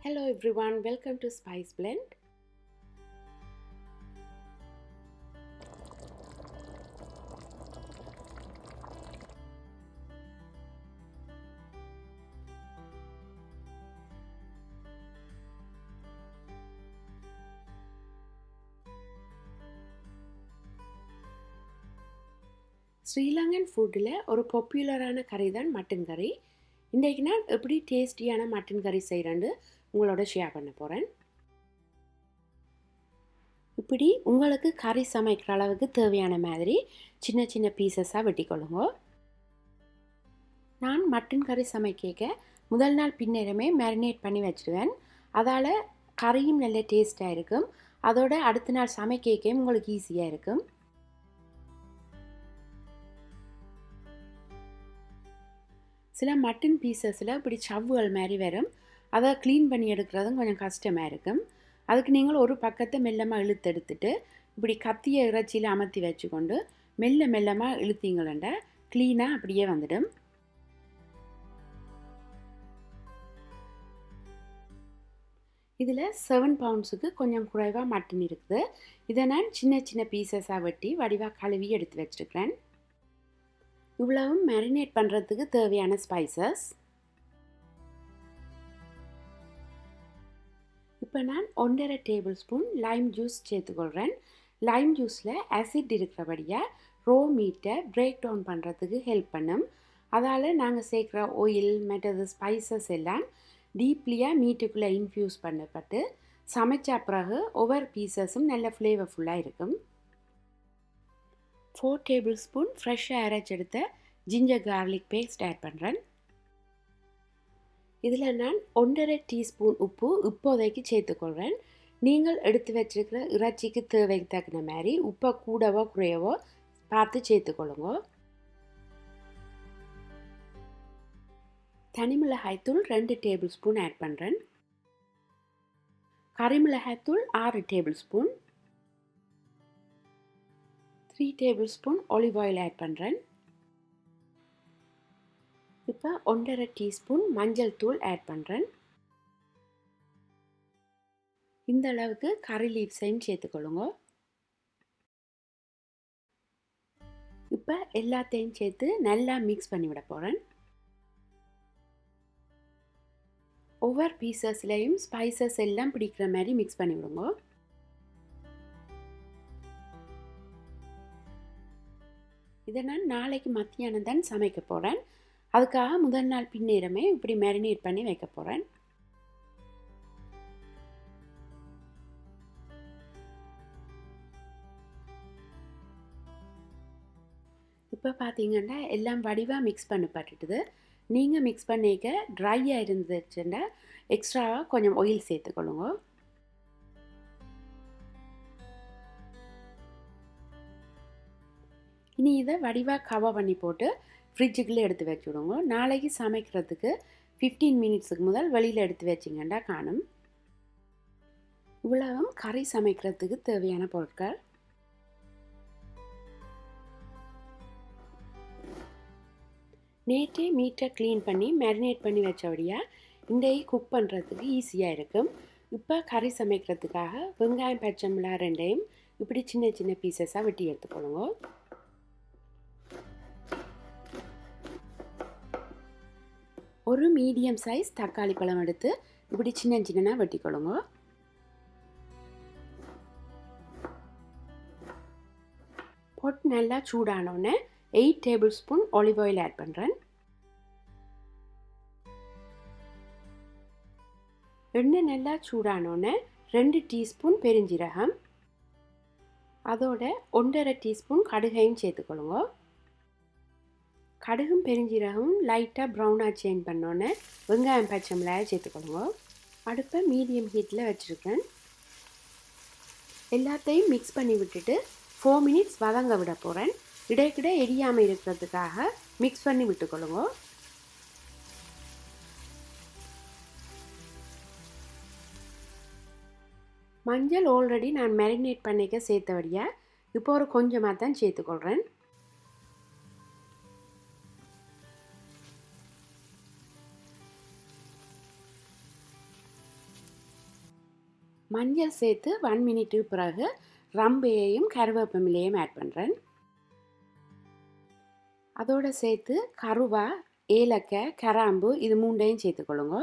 Hello everyone, welcome to Spice Blend. Sri Lankan ஃபுட்டில் ஒரு பாப்புலரான கறி தான் மட்டன் கறி. இன்றைக்கு நான் எப்படி டேஸ்டியான மட்டன் கறி செய்கிறேன்னு உங்களோட ஷேர் பண்ண போகிறேன். இப்படி உங்களுக்கு கறி சமைக்கிற அளவுக்கு தேவையான மாதிரி சின்ன சின்ன பீசஸாக வெட்டிக்கொள்ளுங்க. நான் மட்டன் கறி சமைக்க முதல் நாள் பின்னேரமே மேரினேட் பண்ணி வச்சுடுவேன். அதால் கறியும் நல்ல டேஸ்ட்டாக இருக்கும். அதோட அடுத்த நாள் சமைக்க உங்களுக்கு ஈஸியாக இருக்கும். சில மட்டன் பீசஸில் இப்படி சவ்வுகள் மாதிரி வரும். அதை க்ளீன் பண்ணி எடுக்கிறதும் கொஞ்சம் கஷ்டமாக இருக்கும். அதுக்கு நீங்கள் ஒரு பக்கத்தை மெல்லமாக எடுத்துட்டு இப்படி கத்திய இறைச்சியில் அமர்த்தி வச்சுக்கொண்டு மெல்லமாக இழுத்தீங்களா க்ளீனாக அப்படியே வந்துடும். இதில் 7 பவுண்ட்ஸுக்கு கொஞ்சம் குறைவாக மட்டன் இருக்குது. இதை நான் சின்ன சின்ன பீசஸாக வெட்டி வடிவாக கழுவி எடுத்து வச்சுருக்கிறேன். இவ்வளவும் மேரினேட் பண்ணுறதுக்கு தேவையான ஸ்பைசஸ். இப்போ நான் 1.5 டேபிள் ஸ்பூன் லைம் ஜூஸ் சேர்த்துக்கொள்கிறேன். லைம் ஜூஸில் ஆசிட் இருக்கிறபடியாக ரோ மீட்டை பிரேக் டவுன் பண்ணுறதுக்கு ஹெல்ப் பண்ணும். அதால் நாங்கள் சேர்க்குற ஆயில் மற்றது ஸ்பைசஸ் எல்லாம் டீப்லியாக மீட்டுக்குள்ளே இன்ஃப்யூஸ் பண்ணப்பட்டு சமைச்ச பிறகு ஒவ்வொரு பீசஸும் நல்ல ஃப்ளேவர்ஃபுல்லாக இருக்கும். 4 டேபிள் ஸ்பூன் ஃப்ரெஷ்ஷாக அரைச்செடுத்த ஜிஞ்சர் கார்லிக் பேஸ்ட் ஆட் பண்ணுறேன். இதில் நான் 1.5 டீஸ்பூன் உப்பு இப்போதைக்கு சேர்த்துக்கொள்கிறேன். நீங்கள் எடுத்து வச்சுருக்கிற இறைச்சிக்கு தேவைக்கு தகுந்த மாதிரி உப்பை கூடவோ குறையவோ பார்த்து சேர்த்துக்கொள்ளுங்க. தனிமிளகாய்த்தூள் 2 டேபிள் ஸ்பூன் ஆட் பண்ணுறேன். கறிமிளகாய்த்தூள் 6 tablespoon. 3 tablespoon olive oil add பண்ணுறேன். இப்போ 1.5 டீஸ்பூன் மஞ்சள் தூள் ஆட் பண்ணுறேன். இந்த அளவுக்கு கறி லீவ்ஸையும் சேர்த்துக்கொள்ளுங்க. இப்போ எல்லாத்தையும் சேர்த்து நல்லா மிக்ஸ் பண்ணி விட போகிறேன். ஒவ்வொரு பீசஸ்லையும் ஸ்பைசஸ் எல்லாம் பிடிக்கிற மாதிரி மிக்ஸ் பண்ணி விடுங்க. இதை நான் நாளைக்கு மத்தியானம் தான் சமைக்க போகிறேன். அதுக்காக முதல் நாள் பின்னேரமே இப்படி மேரினேட் பண்ணி வைக்க போகிறேன். இப்போ பார்த்தீங்கன்னா எல்லாம் வடிவாக மிக்ஸ் பண்ணப்பட்டுட்டுது. நீங்கள் மிக்ஸ் பண்ணிக்க ட்ரையாக இருந்துச்சுன்னா எக்ஸ்ட்ராவாக கொஞ்சம் ஆயில் சேர்த்துக்கொள்ளுங்க. இனி இதை வடிவாக கவர் பண்ணி போட்டு ஃப்ரிட்ஜுக்குள்ளே எடுத்து வச்சுவிடுங்க. நாளைக்கு சமைக்கிறதுக்கு 15 மினிட்ஸுக்கு முதல் வெளியில் எடுத்து வச்சிங்கன்னா காணும். இவ்வளவும் கறி சமைக்கிறதுக்கு தேவையான பொருட்கள். நேற்றே மீட்டை க்ளீன் பண்ணி மேரினேட் பண்ணி வச்சபடியாக இன்றைக்கு குக் பண்ணுறதுக்கு ஈஸியாக இருக்கும். இப்போ கறி சமைக்கிறதுக்காக வெங்காயம் பச்சை மிளகாய் ரெண்டையும் இப்படி சின்ன சின்ன பீசஸாக வெட்டி எடுத்துக்கொள்ளுங்க. ஒரு மீடியம் சைஸ் தக்காளி பழம் எடுத்து இப்படி சின்ன சின்னதாக வெட்டிக்கொள்ளுங்க. பொட் நல்லா சூடானோடனே 8 tablespoon olive oil add பண்ணுறேன். எண்ணெய் நல்லா சூடானோடனே 2 டீஸ்பூன் பெருஞ்சீரகம், அதோட 1.5 டீஸ்பூன் கடுகையும் சேர்த்துக்கொள்ளுங்க. கடுகும் பெருஞ்சீரகமும் லைட்டாக ப்ரௌனாக சேஞ்ச் பண்ணோன்னே வெங்காயம் பச்சை மிளகாய் சேர்த்துக்கொள்ளுங்க. அடுப்பை மீடியம் ஹீட்டில் வச்சுருக்கேன். எல்லாத்தையும் மிக்ஸ் பண்ணி விட்டுட்டு 4 மினிட்ஸ் வதங்க விட போகிறேன். இடைக்கிட எரியாமல் இருக்கிறதுக்காக மிக்ஸ் பண்ணி விட்டுக்கொள்ளுங்க. மஞ்சள் ஆல்ரெடி நான் மேரினேட் பண்ணிக்க சேர்த்தபடியாக இப்போ ஒரு கொஞ்சமாக தான் சேர்த்துக்கொள்கிறேன். மஞ்சள் சேர்த்து 1 மினிட்டுக்கு பிறகு ரம்பையையும் கருவேப்பமிலையும் ஆட் பண்ணுறேன். அதோடு சேர்த்து கருவா, ஏலக்காய், கிராம்பு இது 3ஐயும் சேர்த்துக்கொள்ளுங்க.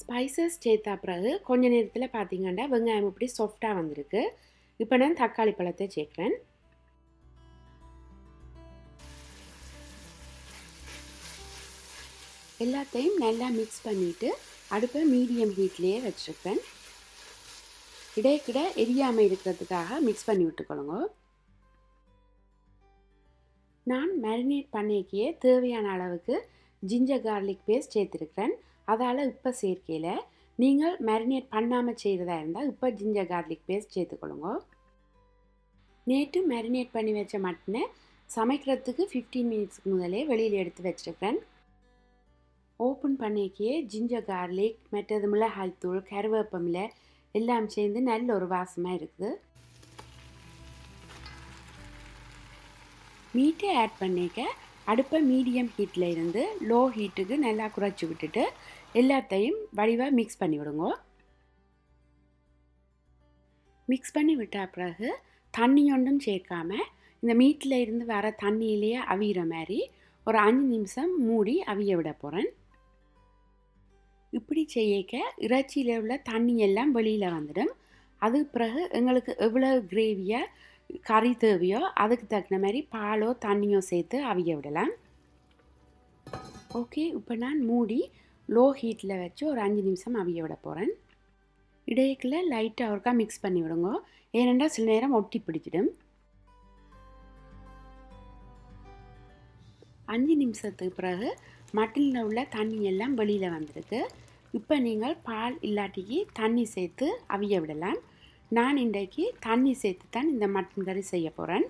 ஸ்பைசஸ் சேர்த்தா பிறகு கொஞ்ச நேரத்தில் பார்த்தீங்கன்னா வெங்காயம் இப்படி சாஃப்டாக வந்திருக்கு. இப்போ நான் தக்காளி பழத்தை சேர்க்குறேன். எல்லாத்தையும் நல்லா மிக்ஸ் பண்ணிவிட்டு அடுப்பை மீடியம் ஹீட்லேயே வச்சுருக்கேன். இடைக்கிட எரியாமல் இருக்கிறதுக்காக மிக்ஸ் பண்ணி விட்டுக்கொள்ளுங்க. நான் மேரினேட் பண்ணிக்கையே தேவையான அளவுக்கு ஜிஞ்சர் கார்லிக் பேஸ்ட் சேர்த்துருக்கிறேன். அதால் இப்போ சேர்க்கையில் நீங்கள் மேரினேட் பண்ணாமல் செய்கிறதா இருந்தால் இப்போ ஜிஞ்சர் கார்லிக் பேஸ்ட் சேர்த்துக்கொள்ளுங்க. நேற்று மேரினேட் பண்ணி வச்ச மட்டனை சமைக்கிறதுக்கு 15 மினிட்ஸ்க்கு முதலே வெளியில் எடுத்து வச்சுருக்கிறேன். ஓப்பன் பண்ணிக்கையே ஜிஞ்சர் கார்லிக், மற்றது மிளகாய்த்தூள், கருவேப்பமிலை எல்லாம் சேர்ந்து நல்ல ஒரு வாசமாக இருக்குது. மீட்டை ஆட் பண்ணிக்க அடுப்பை மீடியம் ஹீட்டில் இருந்து லோ ஹீட்டுக்கு நல்லா குறைச்சி விட்டுட்டு எல்லாத்தையும் வடிவாக மிக்ஸ் பண்ணி விடுங்க. மிக்ஸ் பண்ணி விட்ட பிறகு தண்ணி ஒன்றும் சேர்க்காம இந்த மீட்டில் இருந்து வர தண்ணியிலேயே அவிகிற மாதிரி ஒரு 5 நிமிஷம் மூடி அவிய விட போகிறேன். இப்படி செய்யக்க இறைச்சியில் உள்ள தண்ணி எல்லாம் வெளியில் வந்துடும். அதுக்கு பிறகு எங்களுக்கு எவ்வளோ கிரேவியாக கறி தேவையோ அதுக்கு தகுந்த மாதிரி பாலோ தண்ணியோ சேர்த்து அவிய விடலாம். ஓகே, இப்போ நான் மூடி லோ ஹீட்டில் வச்சு ஒரு 5 நிமிஷம் அவிய விட போகிறேன். இடையக்கில் லைட்டாக ஒருக்கா மிக்ஸ் பண்ணி விடுங்க, ஏனென்றால் சில நேரம் ஒட்டி பிடிச்சிடும். 5 நிமிஷத்துக்கு பிறகு மட்டனில் உள்ள தண்ணி எல்லாம் வெளியில் வந்திருக்கு. இப்போ நீங்கள் பால் இல்லாட்டிக்கு தண்ணி சேர்த்து அவிய விடலாம். நான் இன்றைக்கு தண்ணி சேர்த்து தான் இந்த மட்டன் கறி செய்ய போகிறேன்.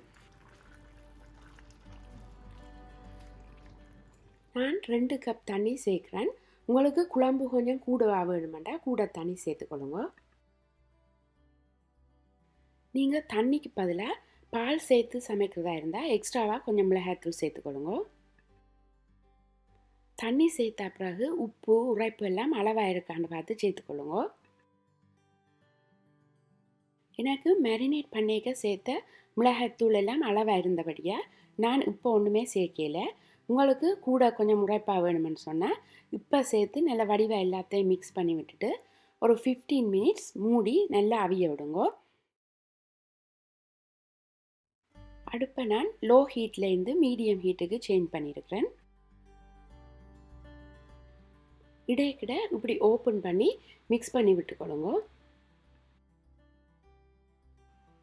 நான் 2 கப் தண்ணி சேர்க்குறேன். உங்களுக்கு குழம்பு கொஞ்சம் கூடவா வேணுமெண்டா கூட தண்ணி சேர்த்துக்கொள்ளுங்க. நீங்கள் தண்ணிக்கு பதிலாக பால் சேர்த்து சமைக்கிறதா இருந்தால் எக்ஸ்ட்ராவாக கொஞ்சம் மிளகாய்த்தூள் சேர்த்துக்கொள்ளுங்க. தண்ணி சேர்த்த பிறகு உப்பு, உரைப்பு எல்லாம் அளவாக இருக்கான்னு பார்த்து சேர்த்துக்கொள்ளுங்க. எனக்கு மேரினேட் பண்ணிக்க சேர்த்த மிளகாய்த்தூள் எல்லாம் அளவாக இருந்தபடியாக நான் இப்போ ஒன்றுமே சேர்க்கல. உங்களுக்கு கூட கொஞ்சம் உரைப்பாக வேணுமென்னு சொன்னால் இப்போ சேர்த்து நல்லா வடிவாக எல்லாத்தையும் மிக்ஸ் பண்ணி விட்டுட்டு ஒரு 15 மினிட்ஸ் மூடி நல்லா அவிய விடுங்க. அடுப்பை நான் லோ ஹீட்லேருந்து மீடியம் ஹீட்டுக்கு சேஞ்ச் பண்ணியிருக்கிறேன். இடைக்கிட இப்படி ஓப்பன் பண்ணி மிக்ஸ் பண்ணி விட்டுக்கொள்ளுங்க.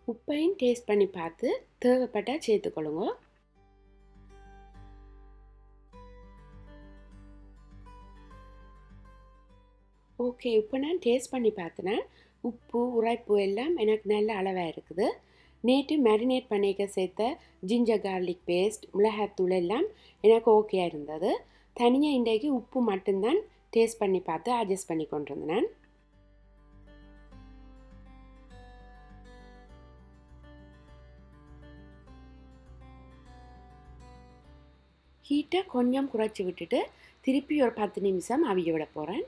உப்பையும் டேஸ்ட் பண்ணி பார்த்து தேவைப்பட்டால் சேர்த்துக்கொள்ளுங்க. ஓகே, இப்போ நான் டேஸ்ட் பண்ணி பார்த்தேன்னா உப்பு, உரைப்பு எல்லாம் எனக்கு நல்ல அளவாக இருக்குது. நேற்று மேரினேட் பண்ணிக்க சேர்த்த ஜிஞ்சர் கார்லிக் பேஸ்ட், மிளகாய்த்தூள் எல்லாம் எனக்கு ஓகேயாக இருந்தது. தனியாக இன்றைக்கு உப்பு மட்டும்தான் டேஸ்ட் பண்ணி பார்த்து அட்ஜஸ்ட் பண்ணி கொண்டு வந்தேன். ஹீட்டை கொஞ்சம் குறைச்சி விட்டுட்டு திருப்பி ஒரு 10 நிமிஷம் அவிய விட போகிறேன்.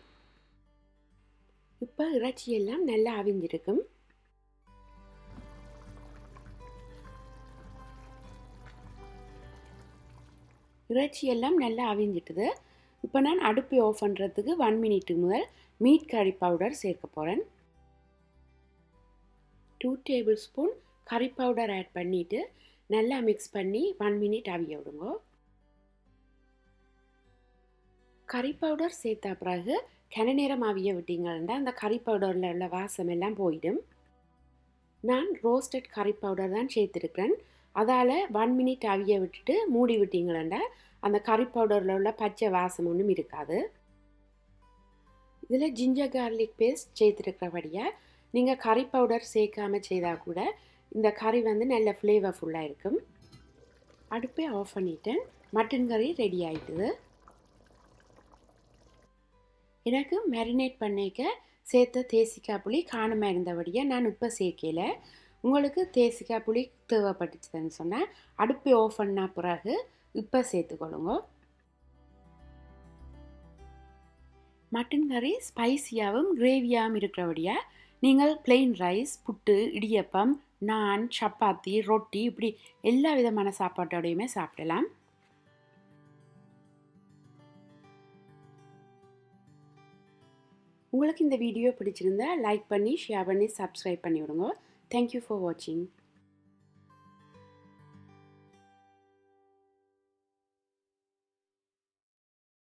இப்போ இறைச்சி எல்லாம் நல்லா அவிஞ்சிருக்கும். இறைச்சி எல்லாம் நல்லா அவிஞ்சிட்டுது. இப்போ நான் அடுப்பை ஆஃப் பண்ணுறதுக்கு 1 மினிட்டு முதல் மீட் கறி பவுடர் சேர்க்க போகிறேன். 2 டேபிள் ஸ்பூன் கறி பவுடர் ஆட் பண்ணிவிட்டு நல்லா மிக்ஸ் பண்ணி 1 மினிட் அவிய விடுங்க. கறி பவுடர் சேர்த்த பிறகு கன நேரம் அவிய விட்டீங்கன்னா அந்த கறி பவுடரில் உள்ள வாசம் எல்லாம் போயிடும். நான் ரோஸ்டட் கறி பவுடர் தான் சேர்த்துருக்கிறேன். அதால் 1 மினிட் அவிய விட்டுட்டு மூடி விட்டீங்கன்னா அந்த கறி பவுடரில் உள்ள பச்சை வாசம் ஒன்றும் இருக்காது. இதில் ஜிஞ்சர் கார்லிக் பேஸ்ட் சேர்த்துருக்கிறபடியாக நீங்கள் கறி பவுடர் சேர்க்காமல் செய்தால் கூட இந்த கறி வந்து நல்ல ஃப்ளேவர்ஃபுல்லாக இருக்கும். அடுப்பை ஆஃப் பண்ணிவிட்டேன். மட்டன் கறி ரெடி ஆகிட்டுது. எனக்கு மேரினேட் பண்ணிக்க சேர்த்த தேசிக்காய் புளி காணமாக இருந்தபடியாக நான் இப்போ சேர்க்கல. உங்களுக்கு தேசிக்காய் புளி தேவைப்பட்டுச்சுன்னு சொன்னால் அடுப்பை ஆஃப் பண்ண பிறகு இப்போ சேர்த்துக்கொள்ளுங்க. மட்டன் கறி ஸ்பைசியாகவும் கிரேவியாகவும் இருக்கிறபடியா நீங்கள் பிளெயின் ரைஸ், புட்டு, இடியப்பம், நான், சப்பாத்தி, ரொட்டி இப்படி எல்லா விதமான சாப்பாட்டோடையுமே சாப்பிடலாம். உங்களுக்கு இந்த வீடியோ பிடிச்சிருந்தா லைக் பண்ணி, ஷேர் பண்ணி, சப்ஸ்கிரைப் பண்ணி விடுங்க. தேங்க்யூ ஃபார் வாட்சிங்.